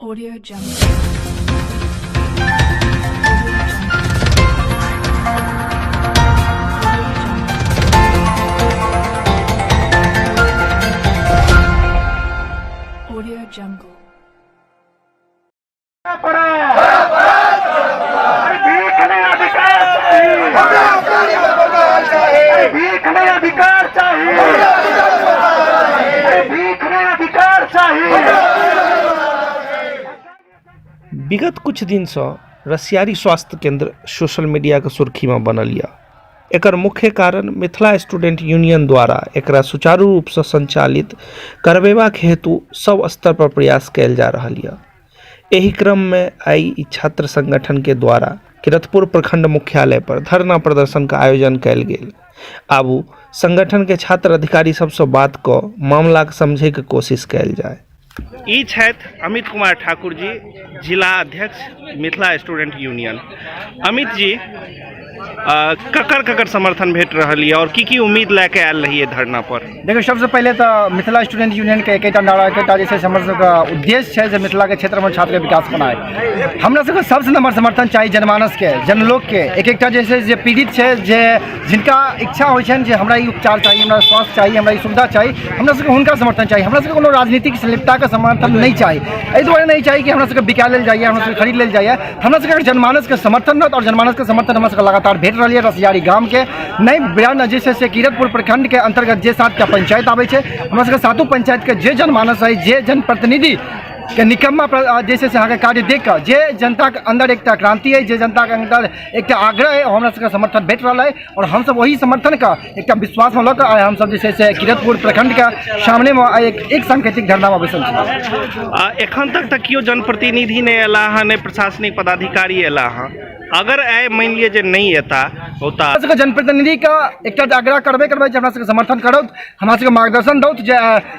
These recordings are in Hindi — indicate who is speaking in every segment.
Speaker 1: Audio Jungle. Audio Jungle.
Speaker 2: विगत कुछ दिन से रसियारी स्वास्थ्य केंद्र सोशल मीडिया के सुर्खी में बनल या। एकर मुख्य कारण मिथिला स्टूडेंट यूनियन द्वारा एकरा सुचारू रूप से संचालित करबेबाक हेतु सब स्तर पर प्रयास कैल जा रहल या। एही क्रम में आई ई छात्र संगठन के द्वारा किरतपुर प्रखंड मुख्यालय पर धरना प्रदर्शन का आयोजन कैल गेल। आबू संगठन के छात्र अधिकारी सबसे बात क मामला के समझे के कोशिश कैल जाए। ई छथि अमित कुमार ठाकुर जी, जिला अध्यक्ष मिथिला स्टूडेंट यूनियन। अमित जी, ककर समर्थन भेट रहल है और की उम्मीद लेके आयल रही है धरना पर?
Speaker 3: देखिए, सबसे पहले तो मिथिला स्टूडेंट यूनियन के एक नारा एक जैसे हमर सबके उद्देश्य है जे मिथिला के क्षेत्र में छात्र के विकास बनाए। हमरा सबके सबसे नंबर समर्थन चाहिए जनमानस के, जनलोक के। एक जैसे जे पीड़ित है, जे जिनका इच्छा होइ छन जे हमरा ई उपचार चाहिए, हमरा स्वास्थ्य चाहिए, हमरा ई सुविधा चाहिए, हमरा सबके हुनका समर्थन चाहिए। हमरा सबके कोनो राजनीतिक संलिप्तता का समर्थन नहीं चाहिए। एहि दुआरे नहीं चाहिए कि हमरा सबके बिका लेल जाइए, हमरा सबके खरीद लेल जाइए। हमरा सबके जनमानस के समर्थन रहत और जनमानस के समर्थन हमरा सबके लगातार भेट रहल है। रसियारी गांव के नई बयान जैसे से किरतपुर प्रखंड के अंतर्गत जे 7 पंचायत आवे छे, हमरा सबके 7 पंचायत के जे जनमानस है, जे जनप्रतिनिधि के निकम्मा जैसे से आगे कार्य देख कर जे जनता के अंदर एक क्रांति है, जे जनता के अंदर एक आग्रह है, हमरा सबके समर्थन भेट रहा है। और हम सब वही समर्थन का एक विश्वास में लग हम सब जैसे से किरतपुर प्रखंड के सामने में एक सांकेतिक धरना में बैसल छी।
Speaker 2: एखन तक क्यों जनप्रतिनिधि ने एला है, ने प्रशासनिक पदाधिकारी एला है? अगर आए मान लिए जे नहीं एता होता
Speaker 3: जनप्रतिनिधि का एक आग्रह करबे हमरा सबके समर्थन करो, हमरा सबके मार्गदर्शन दो जे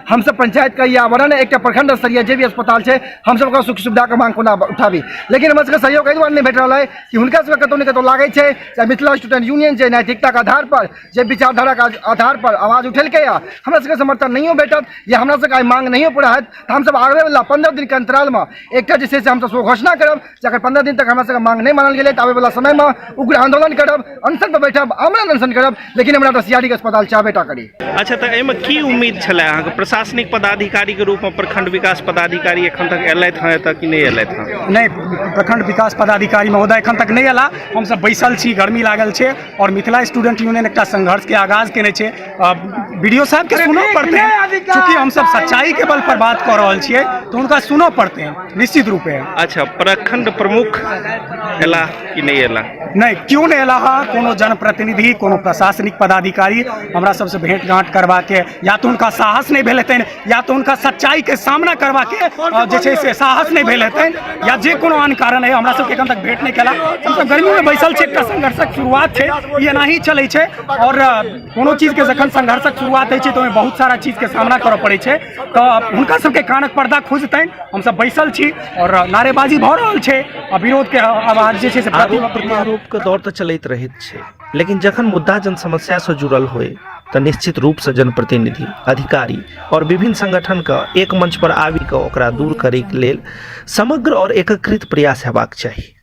Speaker 3: हम सब पंचायत का या आवरण एक प्रखंड स्तरीय जे भी अस्पताल है, हम सबका सुख सुविधा के मांग कोना उठाबी। लेकिन हमरा सबके सहयोग एहि दुआरे नहीं भेट रहा है कि हुनका सबके कतौ ने कतौ लागे छै जे मिथिला स्टूडेंट यूनियन जे नैतिकता के आधार पर, जे विचारधारा के आधार पर आवाज उठेलकै या, हमरा सबके समर्थन नहीं भेटत या हमरा सबके मांग नहीं पूरा हैत त हम सब आगे वाला 15 दिन के अंतराल में एक जैसे से हम सब घोषणा करब जे अगर 15 दिन तक हमरा सबके मांग नहीं मानल गेलै आवे वाला समय में उग्र आंदोलन करब, अनशन पर बैठब, आमरण अनशन करब। लेकिन हमरा रसियारी के अस्पताल चाहबेटा करी।
Speaker 2: अच्छा, तो एमे की उम्मीद छले अहाँ के? प्रशासनिक पदाधिकारी के रूप में प्रखंड विकास पदाधिकारी एखन तक एलैथ हैं तक कि नहीं एलैथ हैं?
Speaker 4: नहीं, प्रखंड विकास पदाधिकारी महोदय एखन तक नहीं एला। हम सब बैसल छी, गर्मी लागल छे और मिथिला स्टूडेंट यूनियन एक संघर्ष के आगाज केने छे। वीडियो साहब के सुनो पड़ते हैं, क्योंकि हम सब सच्चाई के बल पर बात कर रहल छिए तो उनका सुनो पड़ते हैं निश्चित रूप से।
Speaker 2: अच्छा, प्रखंड प्रमुख एला कि नहीं एला?
Speaker 4: नहीं, क्यों नहीं एला? कोनो जनप्रतिनिधि, कोनो प्रशासनिक पदाधिकारी हमरा सबसे भेंट गांठ करवा के या तो उनका साहस नहीं भेल हेतैन, या तो उनका सच्चाई के सामना करवा के जे छै से साहस नहीं भेल हेतैन, या जे कोनो अन्य कारण है हमरा सबके एखन तक भेंट नहीं केला। हम सब गर्मी में बैसल छै, एकटा संघर्षक शुरुआत छै, ई एनाही चलै छै। और कोनो चीज के जखन संघर्षक शुरुआत होइ छै तो बहुत सारा चीज के सामना करऽ पड़ै छै, तो हुनका सबके कानक पर्दा खुजतैन। हम सब बैसल छी और नारेबाजी भऽ रहल छै, विरोध के आवाज जे छै से
Speaker 2: प्रत्यारोप के दौर तो चलते रहित छै। लेकिन जखन मुद्दा जन समस्या से जुड़ल होए तो निश्चित रूप से जनप्रतिनिधि, अधिकारी और विभिन्न संगठन का एक मंच पर आबि के ओकरा दूर करे के लेल समग्र और एकीकृत प्रयास हेबाक चाहिए।